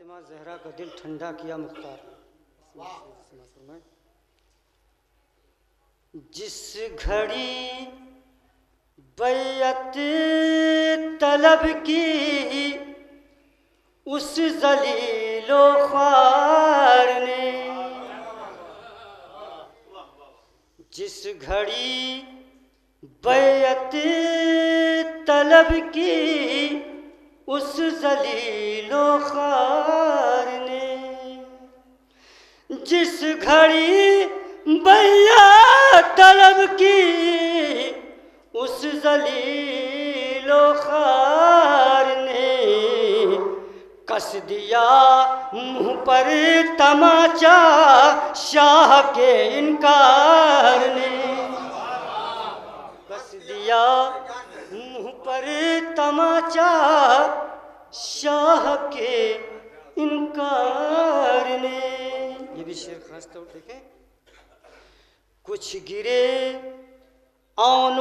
فاطمہ زہرا کا دل ٹھنڈا کیا مختار. جس گھڑی بیعت طلب کی اس ذلیل و خوار نے، جس گھڑی بیعت طلب کی اس ذلیل و خوار نے، جس گھڑی بیعت طلب کی اس ذلیل و خوار نے، کس دیا منہ پر تماچا شاہ کے انکار نے، کس دیا منہ پر تماچا شاہ کے انکار نے. یہ بھی شعر خاص طور دیکھیں. کچھ گرے آن و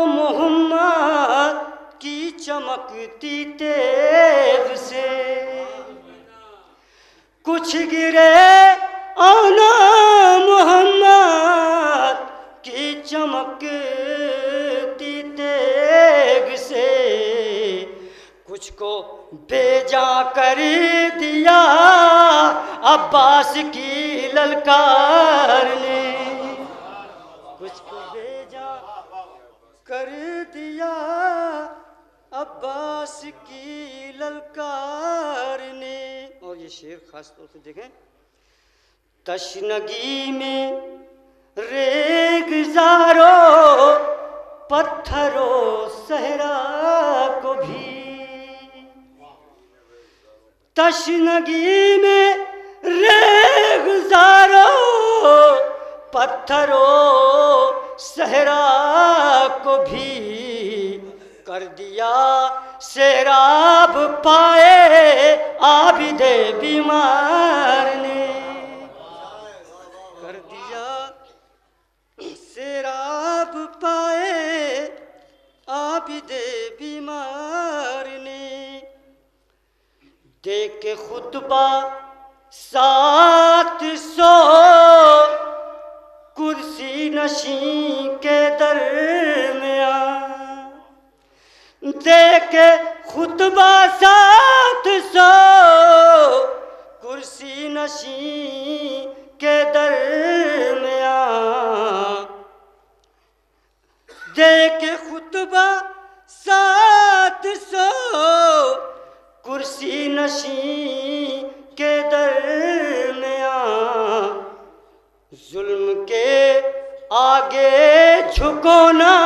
محمد کی چمکتی تیغ سے، کچھ گرے آن و محمد کی چمکتی تیغ سے، کچھ کو بے جاں کر دیا عباس کی للکار نے، کچھ کو بے جاں کر دیا عباس کی للکار نے. اور یہ شعر خاص طور سے دیکھیں. تشنگی میں ریگزارو پتھرو صحرا کو بھی، تشنگی میں ریگزارو پتھرو صحرا کو بھی، کر دیا سیراب پائے عابد بیمار نے، کر دیا سیراب پائے عابد بیمار نے. دیکھ کے خطبہ 700 کرسی نشین کے درمیان، دیکھ کے خطبہ 700 کرسی نشین کے درمیان، دیکھ کے خطبہ 700 کرسی نشین کے درمیان، ظلم کے آگے جھکو نہ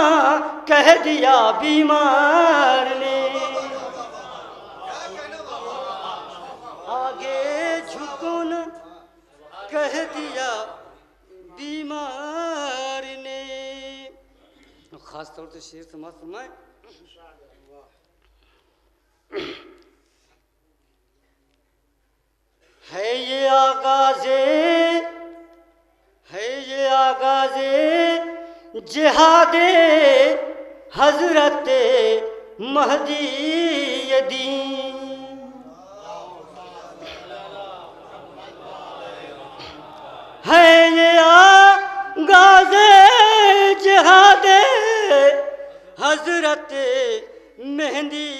کہہ دیا بیمار نے، آگے جھکو نہ کہہ دیا بیمار نے. خاص طور سے شعر سماعت فرمائیں. ہے یہ آغاز جہاد حضرت مہدی دین، ہے یہ آغاز جہاد حضرت مہدی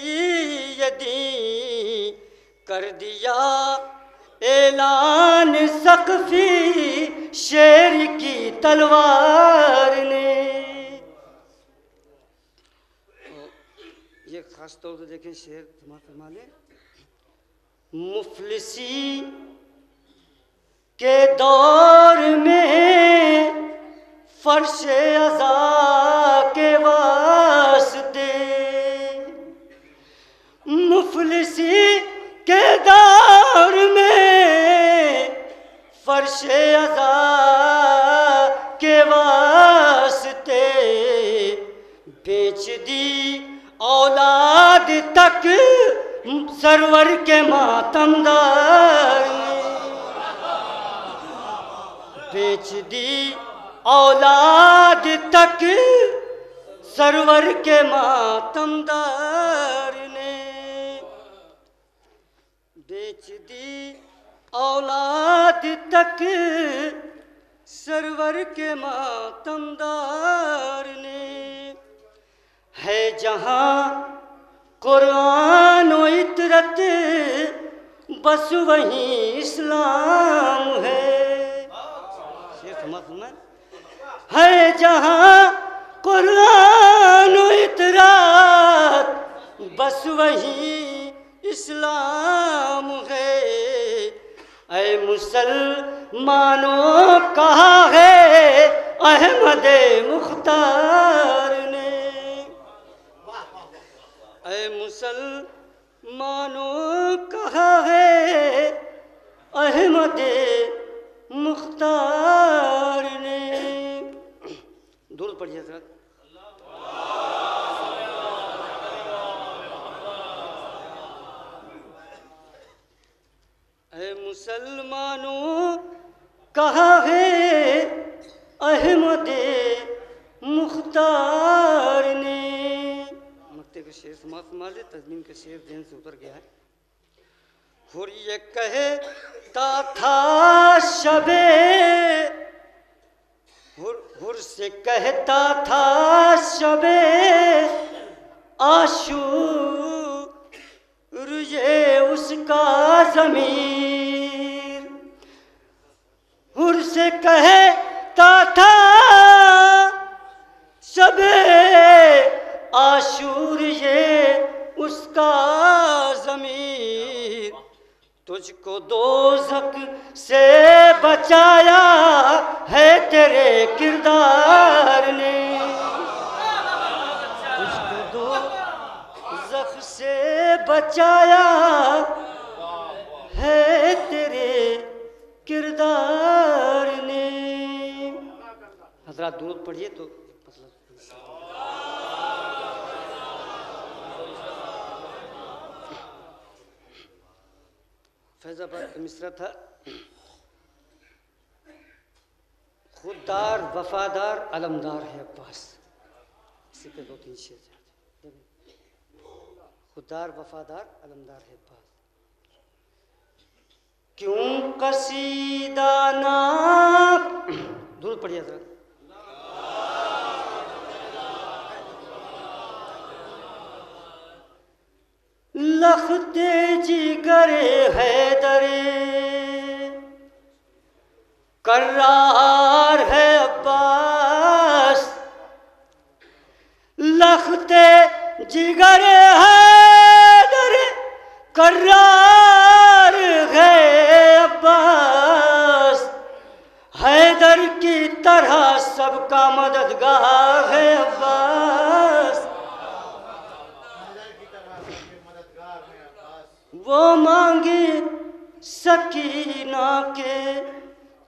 دین، کر دیا اعلان سقفی شیر کی تلوار نے. یہ خاص طور سے دیکھیں شعر فرما لیں. مفلسی کے دور میں فرش عزا کے واسطے، مفلسی کے دور میں فرش عزا کے واسطے، بیچ دی اولاد تک سرور کے ماتمدار نے، بیچ دی اولاد تک سرور کے ماتمدار نے. بیچ دی اولاد تک سرور کے ماتمدار نے، ہے جہاں قرآن و عطرت بس وہیں اسلام ہے، ہے جہاں قرآن و عطرت بس وہیں اسلام ہے۔ اے مسلمانوں کہا ہے احمد مختار نے، اے مسلمانوں کہا ہے احمد مختار نے۔ درود پڑھیے حضرت۔ اے مسلمانوں کہا ہے احمد مختار نے۔ مکتے کا شعر سماعت فرما لے، تضمین کا شعر ذہن سے اتر گیا ہے۔ اور یہ کہتا تھا شبے، ہر سے کہتا تھا شبے عاشور یہ اس کا ضمیر، ہر سے کہتا تھا شبے عاشور یہ اس کا ضمیر، تجھ کو دوزخ سے بچایا ہے تیرے کردار نے، تجھ کو دوزخ سے بچایا ہے تیرے کردار نے۔ حضرات درود پڑھیے تو فیض آباد کا مصرع تھا، خوددار وفادار علمدار ہے عباس، اسی پہ دو تین شعر ہیں۔ خوددار وفادار علمدار ہے عباس، کیوں قصیدہ نام درود پڑھیے حضرت۔ لخت جگر حیدر کرار ہے عباس، لخت جگر حیدر کرار ہے عباس، حیدر کی طرح سب کا مددگار ہے عباس، وہ مانگے سکینہ کے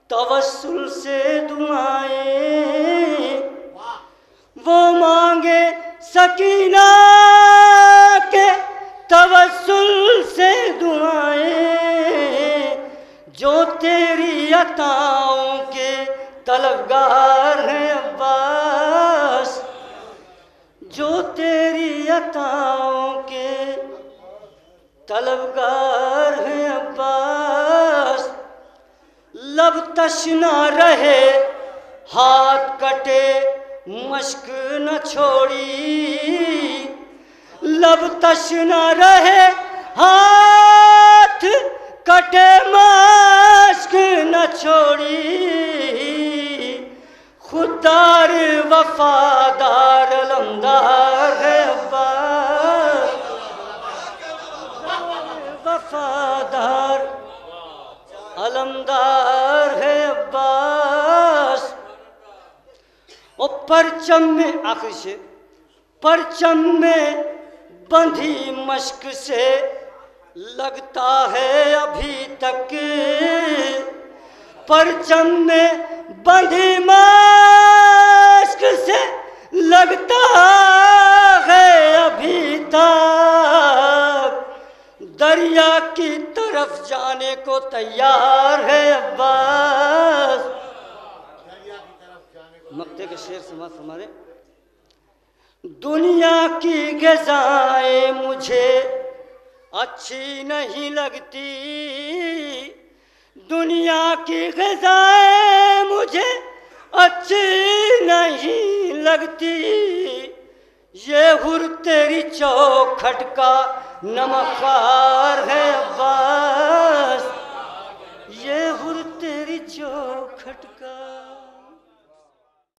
توسل سے دعائیں، وہ مانگے سکینہ کے توسل سے دعائیں، جو تیری عطاؤں کے طلبگار ہیں عباس، جو تیری عطاؤں کے طلبگار ہیں عباس، لب تشنا رہے ہاتھ کٹے مشک نہ چھوڑی، لب تشنا رہے ہاتھ کٹے مشک نہ چھوڑی، خوددار وفادار علمدار ہے عباس، وفادار علمدار ہے عباس، اور پرچم میں آخر سے پرچم میں بندھی مشک سے لگتا ہے ابھی تک، پرچم میں بندھی مشک سے لگتا ہے ابھی تک، دریا کی طرف جانے کو تیار ہے عباس۔ مقطع کے شعر سماعت فرما دیں۔ دنیا کی غذائیں مجھے اچھی نہیں لگتی دنیا کی غذائیں مجھے اچھی نہیں لگتی یہ حر تیری چوکھٹ کا نمک خوار ہے بس